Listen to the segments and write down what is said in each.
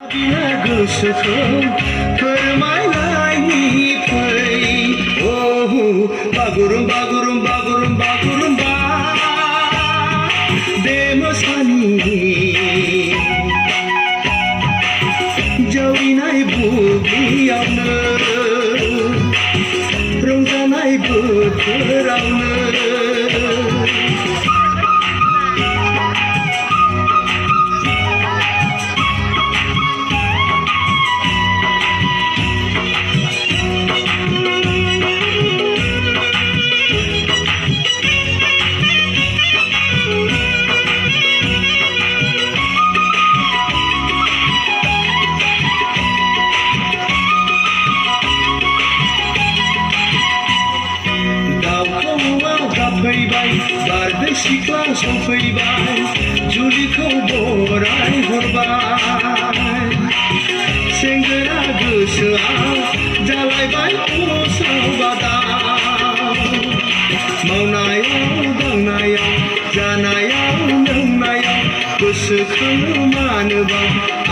गोसोखौ फोरमायनायनि फै बागुरुम बागुरुम बागुरुम बागुरुम्बा बे मोसानि जावरिनाय बुब्लियावनो रंजानाय बोथोरावनो फैबाय बारदै सिख्ला सफैबाय जुलिखौ बराय हरबाय सेंग्रा गोसोआव जालायबाय उसाव बादाव मावनायाव दांनायाव जानायाव लोंनायाव गोसोखाङो मानोबा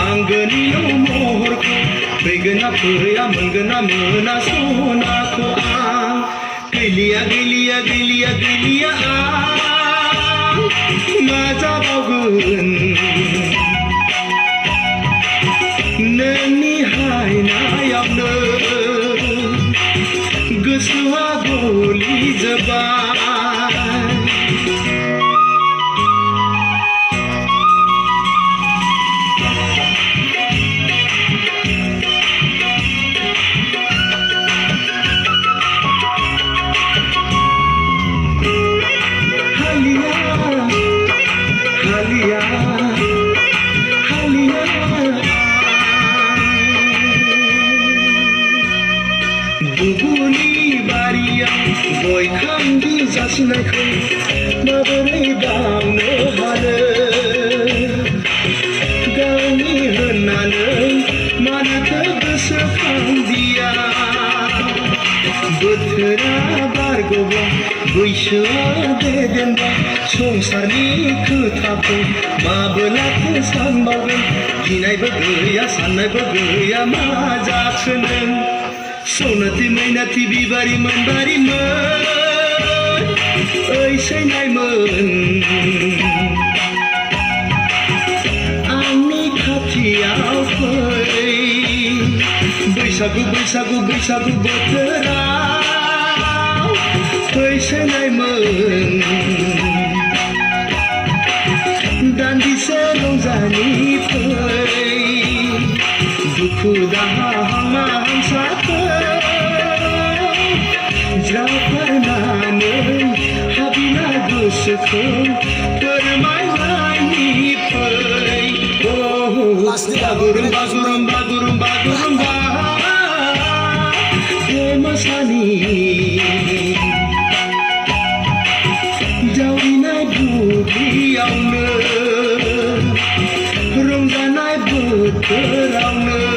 आंगोनियाव महरखौ फैगोना फैया मोनगोना मोना सनाखौ आं गैलिया गैलिया गैलिया गैलिया आं मा जाबावगोन नोंनि हायनायावनो गोसोआ गलिजोब्बाय दुबुनि बारियाव गय खान्दि जासिनायखौ माबोरै बावनो हानो गावनि होननानै मानोथो गोसोखांदिया बोथोरा बारग'बा बैसोआ गेदेरबा संसारनि खोथाखौ माबोलाथो सानबावगोन गिनायबो गैया साननायबो गैया मा जाखो नों सौनाथि मैनाथि बिबारिमोन बारिमोन ओइ सैनायमोन आंनि खाथियाव फै बैसागु बैसागु बैसागु बोथोराव फै सैनायमोन दान्दिसे रंजानि फै दुखु दाहा हांमा हांसाखौ जाफारनानै हाबिना गोसोखौ फोरमायनायनि फै बागुरुम बागुरुम बागुरुम बागुरुम्बा बे मोसानि जावरिनाय बुब्लियावनो रंजानाय बोथोरावनो